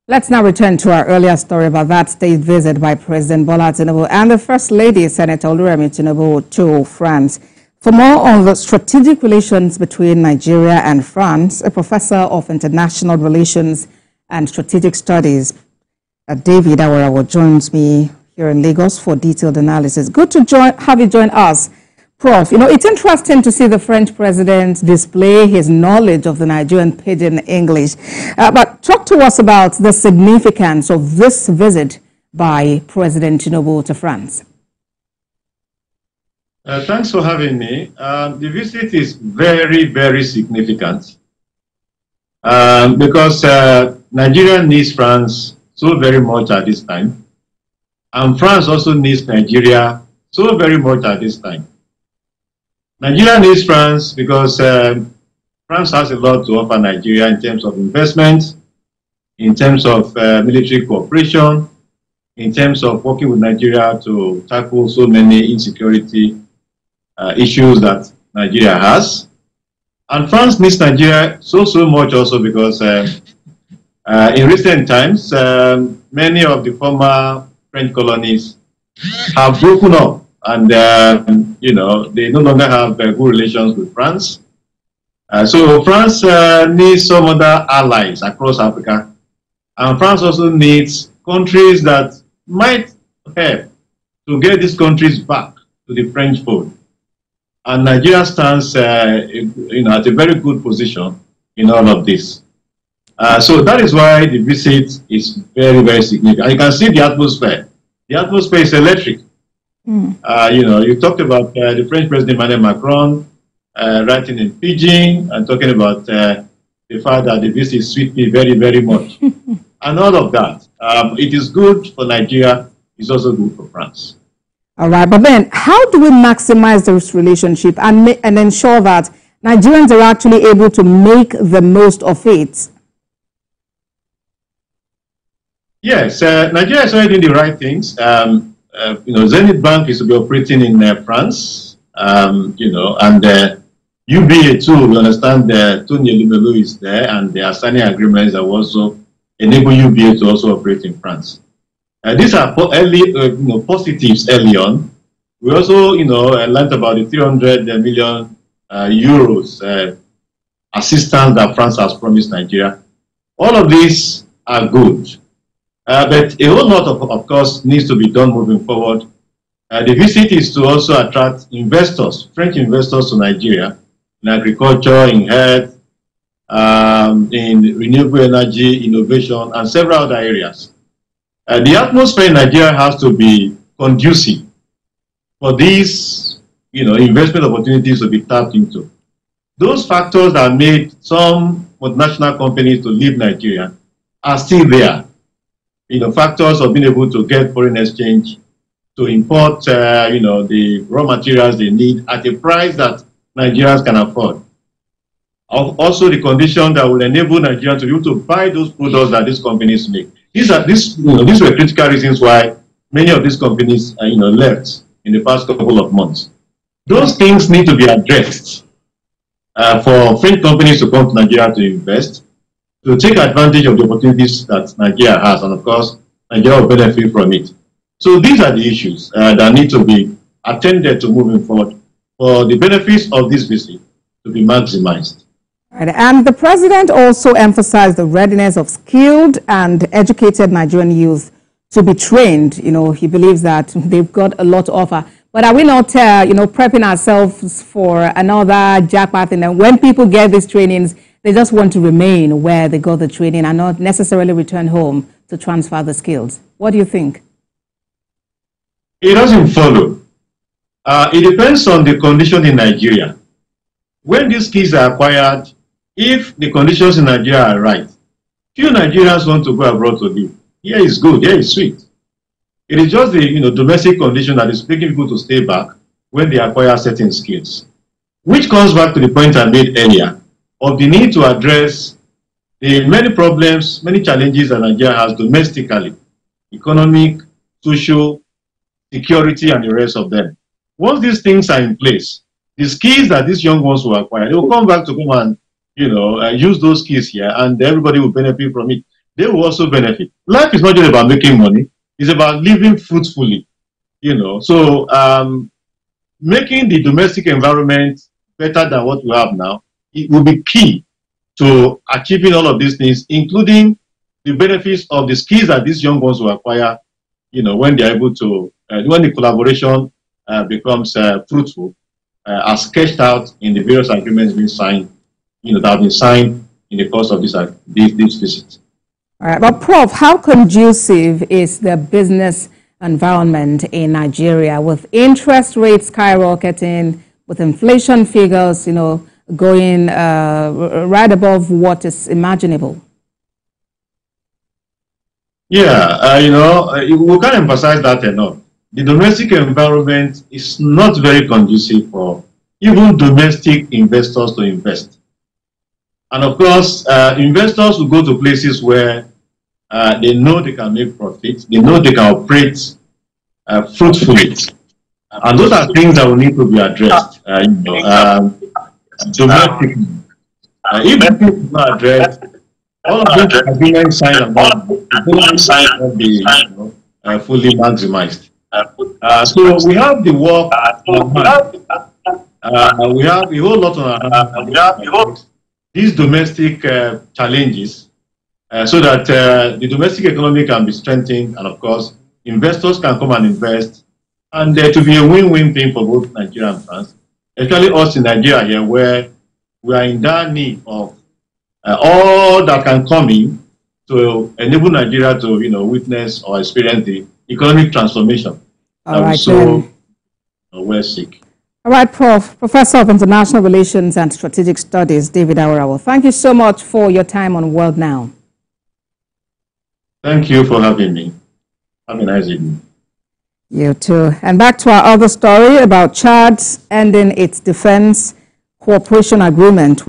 Let's now return to our earlier story about that state visit by President Bola Tinubu and the First Lady, Senator Oluremi Tinubu, to France. For more on the strategic relations between Nigeria and France, a professor of international relations and strategic studies, David Awarawo, joins me here in Lagos for detailed analysis. Good to have you join us, Prof. It's interesting to see the French president display his knowledge of the Nigerian pidgin English. But talk to us about the significance of this visit by President Tinubu to France. Thanks for having me. The visit is very, very significant because Nigeria needs France so very much at this time, and France also needs Nigeria so very much at this time. Nigeria needs France because France has a lot to offer Nigeria in terms of investment, in terms of military cooperation, in terms of working with Nigeria to tackle so many insecurity issues that Nigeria has. And France needs Nigeria so much also because in recent times, many of the former French colonies have broken up, and they no longer have good relations with France. So France needs some other allies across Africa, and France also needs countries that might help to get these countries back to the French fold. And Nigeria stands, at a very good position in all of this. So that is why the visit is very, very significant. And you can see the atmosphere. The atmosphere is electric. You talked about the French President Emmanuel Macron writing in pidgin and talking about the fact that the visit suits me very, very much. And all of that. It is good for Nigeria. It's also good for France. All right, but then how do we maximize this relationship and ensure that Nigerians are actually able to make the most of it? Yes, Nigeria is already doing the right things. Zenith Bank is to be operating in France, and UBA too, we understand Tony Elumelu is there, and there are signing agreements that will also enable UBA to also operate in France. These are positives early on. We also, learned about the 300 million euros assistance that France has promised Nigeria. All of these are good. But a whole lot of course, needs to be done moving forward. The visit is to also attract investors, French investors to Nigeria, in agriculture, in health, in renewable energy, innovation, and several other areas. The atmosphere in Nigeria has to be conducive for these, investment opportunities to be tapped into. Those factors that made some multinational companies to leave Nigeria are still there. Factors of being able to get foreign exchange, to import, the raw materials they need at a price that Nigerians can afford. Also, the condition that will enable Nigerians to be able to buy those products that these companies make. These were critical reasons why many of these companies, left in the past couple of months. Those things need to be addressed for French companies to come to Nigeria to invest, to take advantage of the opportunities that Nigeria has, and of course, Nigeria will benefit from it. So these are the issues that need to be attended to moving forward for the benefits of this visit to be maximized. Right. And the president also emphasized the readiness of skilled and educated Nigerian youth to be trained. He believes that they've got a lot to offer. But are we not, prepping ourselves for another jackpot? And then when people get these trainings, they just want to remain where they got the training and not necessarily return home to transfer the skills. What do you think? It doesn't follow. It depends on the condition in Nigeria. When these skills are acquired, if the conditions in Nigeria are right, few Nigerians want to go abroad to live. Here is good, here is sweet. It is just the domestic condition that is making people to stay back when they acquire certain skills. Which comes back to the point I made earlier of the need to address the many problems, many challenges that Nigeria has domestically, economic, social, security, and the rest of them. Once these things are in place, the skills that these young ones will acquire, they will come back to come and use those skills here, and everybody will benefit from it. they will also benefit. Life is not just about making money, it's about living fruitfully, you know. So making the domestic environment better than what we have now, it will be key to achieving all of these things, including the benefits of the skills that these young ones will acquire, you know, when they're able to, when the collaboration becomes fruitful, as sketched out in the various agreements being signed, you know, that have been signed in the course of this visit. All right, but Prof, how conducive is the business environment in Nigeria with interest rates skyrocketing, with inflation figures, you know, going right above what is imaginable? Yeah, you know, we can't emphasize that enough. The domestic environment is not very conducive for even domestic investors to invest. And of course, investors will go to places where they know they can make profits, they know they can operate fruitfully. And those are things that will need to be addressed. Domestically. If these things are not addressed, all of these agreements signed and done will be fully maximized. So we have the work we have a whole lot on our hands. These domestic challenges so that the domestic economy can be strengthened, and of course, investors can come and invest, and to be a win-win thing for both Nigeria and France, especially us in Nigeria here, where we are in dire need of all that can come in to enable Nigeria to, you know, witness or experience the economic transformation. All right, so we're sick. All right, Prof. Professor of International Relations and Strategic Studies, David Awurawo. Thank you so much for your time on World Now. Thank you for having me. Have a nice evening. You too. And back to our other story about Chad ending its defense cooperation agreement